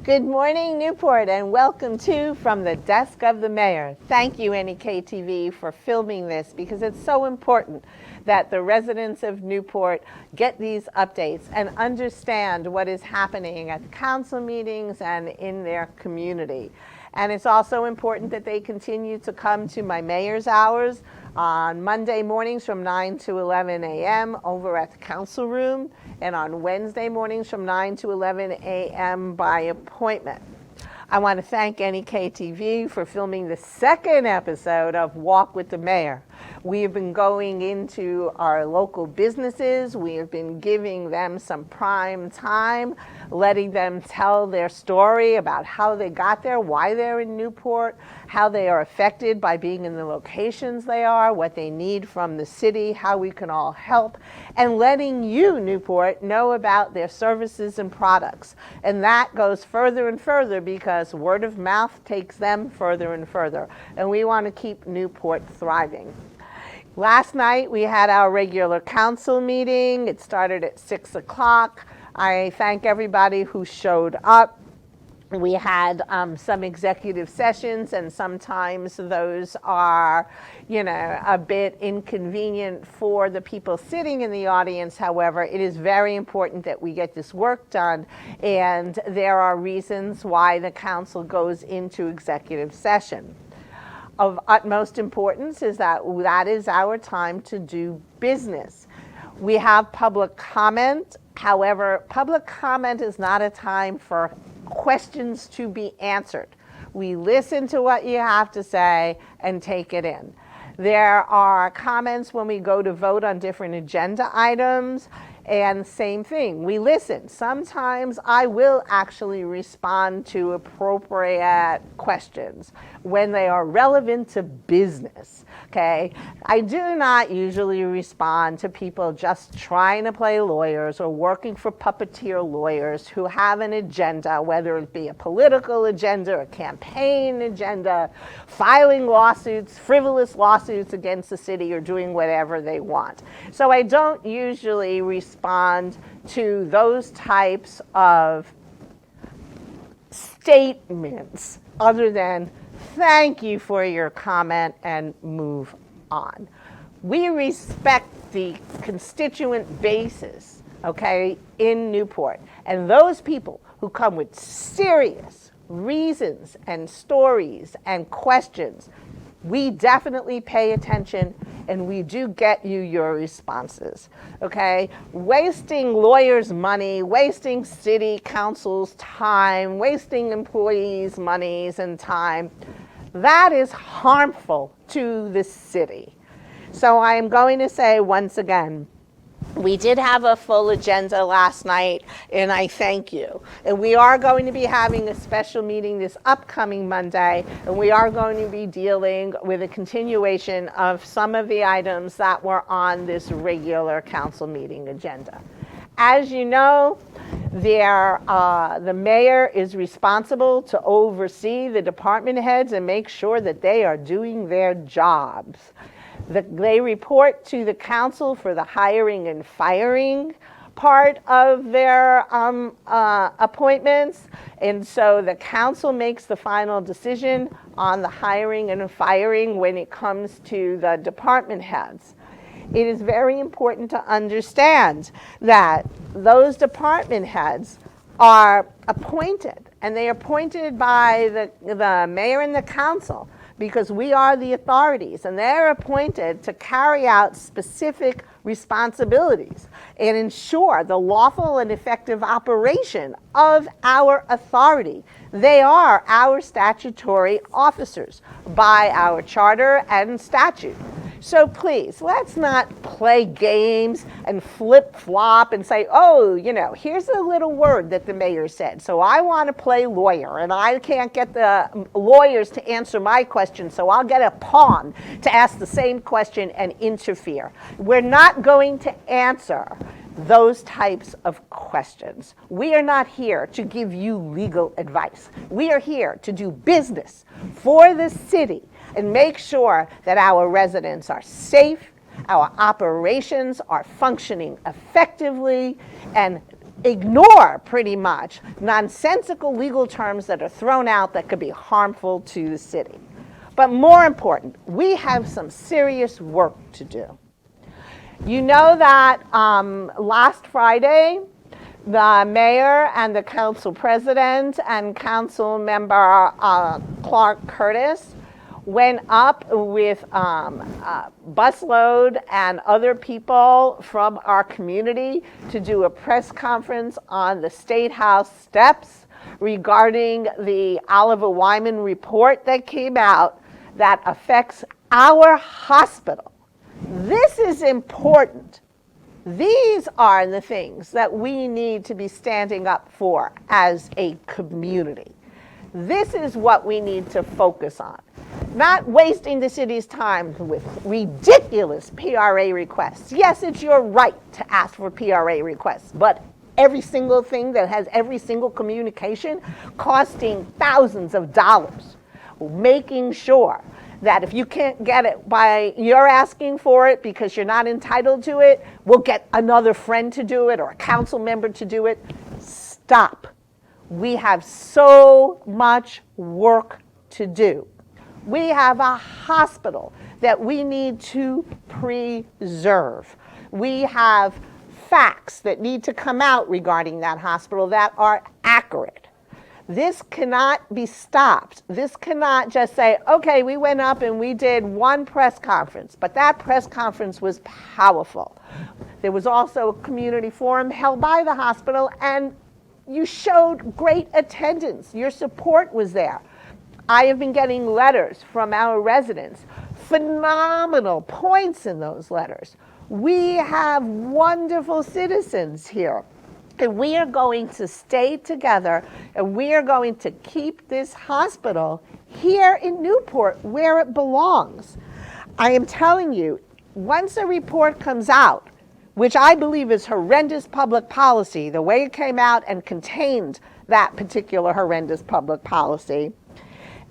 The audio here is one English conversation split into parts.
Good morning, Newport, and welcome to From the Desk of the Mayor. Thank you, NEK-TV, for filming this because it's so important that the residents of Newport get these updates and understand what is happening at the council meetings and in their community. And it's also important that they continue to come to my mayor's hours on Monday mornings from 9 to 11 a.m. over at the council room, and on Wednesday mornings from 9 to 11 a.m. by appointment. I want to thank NEK-TV for filming the second episode of Walk with the Mayor. We have been going into our local businesses. We have been giving them some prime time, letting them tell their story about how they got there, why they're in Newport, how they are affected by being in the locations they are, what they need from the city, how we can all help, and letting you, Newport, know about their services and products. And that goes further and further because word of mouth takes them further and further. And we want to keep Newport thriving. Last night we had our regular council meeting. It started at 6 o'clock. I thank everybody who showed up. We had some executive sessions, and sometimes those are, a bit inconvenient for the people sitting in the audience. However, it is very important that we get this work done, and there are reasons why the council goes into executive session. Of utmost importance is that is our time to do business. We have public comment. However, public comment is not a time for questions to be answered. We listen to what you have to say and take it in. There are comments when we go to vote on different agenda items, and same thing, we listen. Sometimes I will actually respond to appropriate questions when they are relevant to business, okay? I do not usually respond to people just trying to play lawyers or working for puppeteer lawyers who have an agenda, whether it be a political agenda, a campaign agenda, filing lawsuits, frivolous lawsuits against the city, or doing whatever they want. So I don't usually respond to those types of statements other than thank you for your comment and move on. We respect the constituent basis, okay, in Newport, and those people who come with serious reasons and stories and questions, we definitely pay attention, and we do get you your responses, okay? Wasting lawyers' money, wasting city council's time, wasting employees' monies and time, that is harmful to the city. So I am going to say once again, we did have a full agenda last night, and I thank you. And we are going to be having a special meeting this upcoming Monday, and we are going to be dealing with a continuation of some of the items that were on this regular council meeting agenda. As you know, the mayor is responsible to oversee the department heads and make sure that they are doing their jobs. They report to the council for the hiring and firing part of their appointments, and so the council makes the final decision on the hiring and firing when it comes to the department heads. It is very important to understand that those department heads are appointed, and they are appointed by the mayor and the council, because we are the authorities, and they're appointed to carry out specific responsibilities and ensure the lawful and effective operation of our authority. They are our statutory officers by our charter and statute. So please, let's not play games and flip-flop and say, oh, here's a little word that the mayor said, so I want to play lawyer, and I can't get the lawyers to answer my question, so I'll get a pawn to ask the same question and interfere. We're not going to answer those types of questions. We are not here to give you legal advice. We are here to do business for the city and make sure that our residents are safe, our operations are functioning effectively, and ignore pretty much nonsensical legal terms that are thrown out that could be harmful to the city. But more important, we have some serious work to do. You know that last Friday, the mayor and the council president and council member Clark Curtis went up with a busload and other people from our community to do a press conference on the State House steps regarding the Oliver Wyman report that came out that affects our hospital. This is important. These are the things that we need to be standing up for as a community. This is what we need to focus on. Not wasting the city's time with ridiculous PRA requests. Yes, it's your right to ask for PRA requests, but every single thing that has every single communication costing thousands of dollars, making sure that if you can't get it by you're asking for it because you're not entitled to it, we'll get another friend to do it or a council member to do it. Stop. We have so much work to do. We have a hospital that we need to preserve. We have facts that need to come out regarding that hospital that are accurate. This cannot be stopped. This cannot just say, okay, we went up and we did one press conference, but that press conference was powerful. There was also a community forum held by the hospital, and you showed great attendance. Your support was there. I have been getting letters from our residents, phenomenal points in those letters. We have wonderful citizens here. And we are going to stay together, and we are going to keep this hospital here in Newport where it belongs. I am telling you, once a report comes out, which I believe is horrendous public policy, the way it came out and contained that particular horrendous public policy,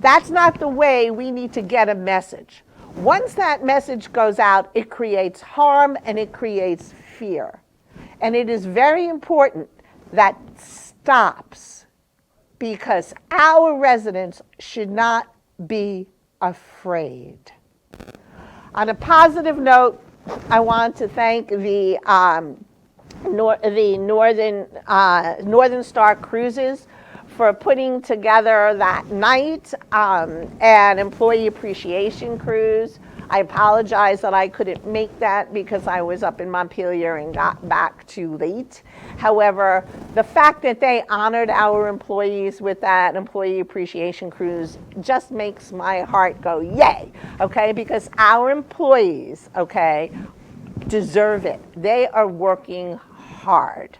that's not the way we need to get a message. Once that message goes out, it creates harm and it creates fear. And it is very important that stops, because our residents should not be afraid. On a positive note, I want to thank the Northern Star Cruises for putting together that night an employee appreciation cruise. I apologize that I couldn't make that because I was up in Montpelier and got back too late. However, the fact that they honored our employees with that employee appreciation cruise just makes my heart go yay, okay? Because our employees, okay, deserve it. They are working hard.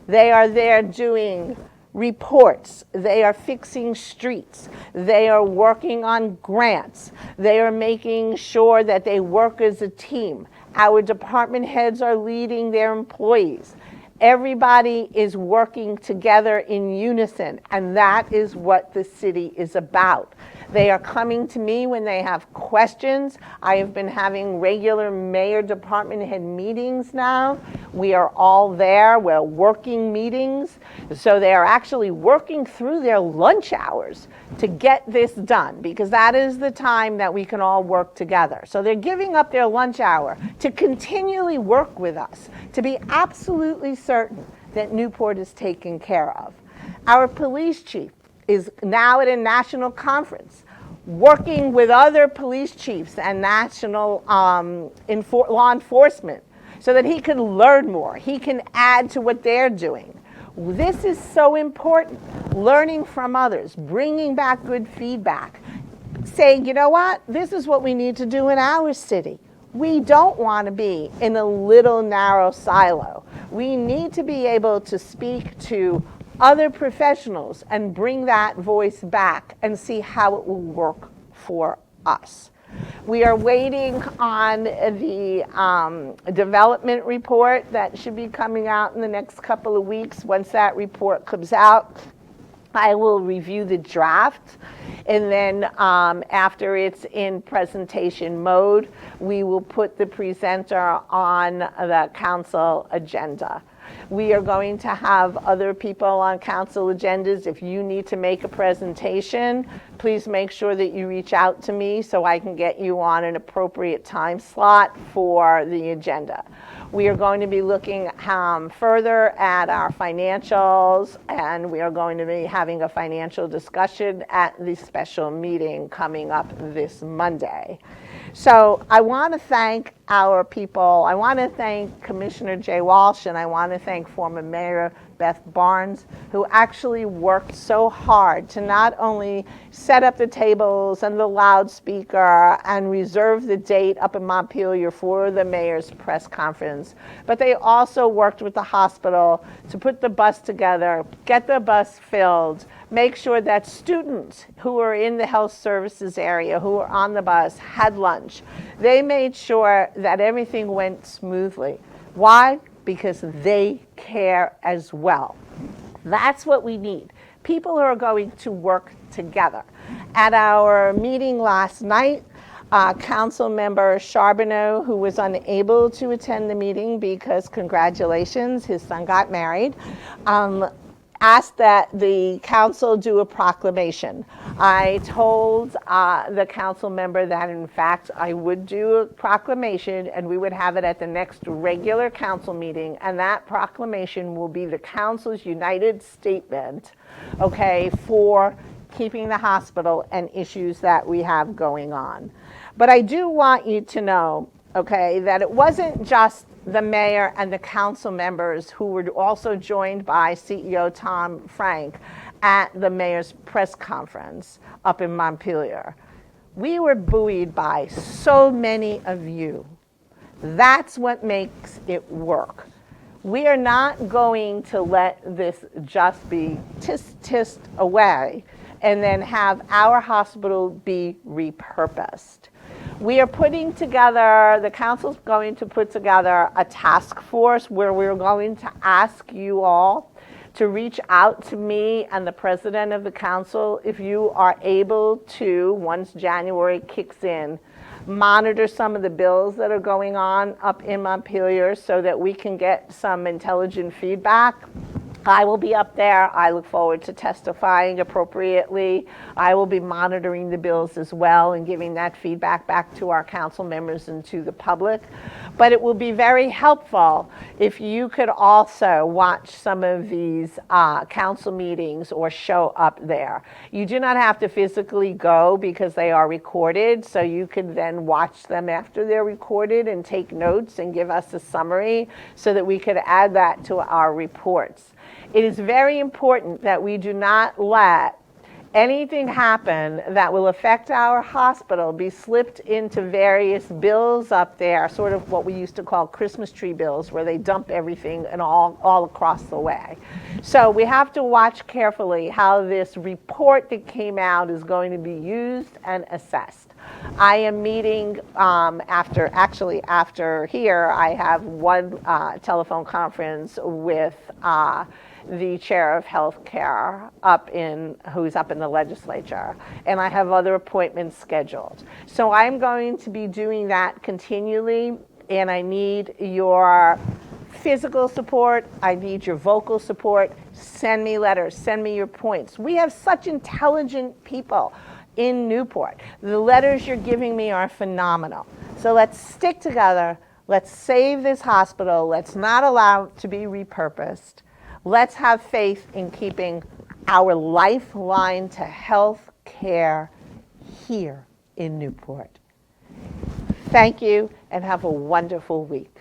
They are there doing reports, they are fixing streets, they are working on grants, they are making sure that they work as a team. Our department heads are leading their employees. Everybody is working together in unison, and that is what the city is about. They are coming to me when they have questions. I have been having regular mayor department head meetings now. We are all there. We're working meetings. So they are actually working through their lunch hours to get this done, because that is the time that we can all work together. So they're giving up their lunch hour to continually work with us, to be absolutely certain that Newport is taken care of. Our police chief is now at a national conference working with other police chiefs and national law enforcement so that he can learn more. He can add to what they're doing. This is so important. Learning from others, bringing back good feedback, saying, you know what, this is what we need to do in our city. We don't want to be in a little narrow silo. We need to be able to speak to other professionals and bring that voice back and see how it will work for us. We are waiting on the development report that should be coming out in the next couple of weeks. Once that report comes out, I will review the draft, and then after it's in presentation mode, we will put the presenter on the council agenda. We are going to have other people on council agendas. If you need to make a presentation, please make sure that you reach out to me so I can get you on an appropriate time slot for the agenda. We are going to be looking further at our financials, and we are going to be having a financial discussion at the special meeting coming up this Monday. So I want to thank our people. I want to thank Commissioner Jay Walsh, and I want to thank former Mayor Beth Barnes, who actually worked so hard to not only set up the tables and the loudspeaker and reserve the date up in Montpelier for the mayor's press conference, but they also worked with the hospital to put the bus together, get the bus filled, make sure that students who were in the health services area, who were on the bus, had lunch. They made sure that everything went smoothly. Why? Because they care as well. That's what we need. People who are going to work together. At our meeting last night, Council Member Charbonneau, who was unable to attend the meeting because, congratulations, his son got married, asked that the council do a proclamation. I told the council member that in fact I would do a proclamation and we would have it at the next regular council meeting, and that proclamation will be the council's united statement, okay, for keeping the hospital and issues that we have going on. But I do want you to know, okay, that it wasn't just the mayor and the council members who were also joined by CEO Tom Frank at the mayor's press conference up in Montpelier. We were buoyed by so many of you. That's what makes it work. We are not going to let this just be tissed away and then have our hospital be repurposed. We are putting together, the council's going to put together a task force where we're going to ask you all to reach out to me and the president of the council if you are able to, once January kicks in, monitor some of the bills that are going on up in Montpelier so that we can get some intelligent feedback. I will be up there. I look forward to testifying appropriately. I will be monitoring the bills as well and giving that feedback back to our council members and to the public. But it will be very helpful if you could also watch some of these council meetings or show up there. You do not have to physically go because they are recorded, so you can then watch them after they're recorded and take notes and give us a summary so that we could add that to our reports. It is very important that we do not let anything happen that will affect our hospital be slipped into various bills up there, sort of what we used to call Christmas tree bills, where they dump everything and all across the way. So we have to watch carefully how this report that came out is going to be used and assessed. I am meeting after here, I have one telephone conference with the chair of healthcare who's up in the legislature, and I have other appointments scheduled. So I'm going to be doing that continually, and I need your physical support, I need your vocal support. Send me letters, send me your points. We have such intelligent people in Newport. The letters you're giving me are phenomenal. So let's stick together, let's save this hospital, let's not allow it to be repurposed. Let's have faith in keeping our lifeline to health care here in Newport. Thank you and have a wonderful week.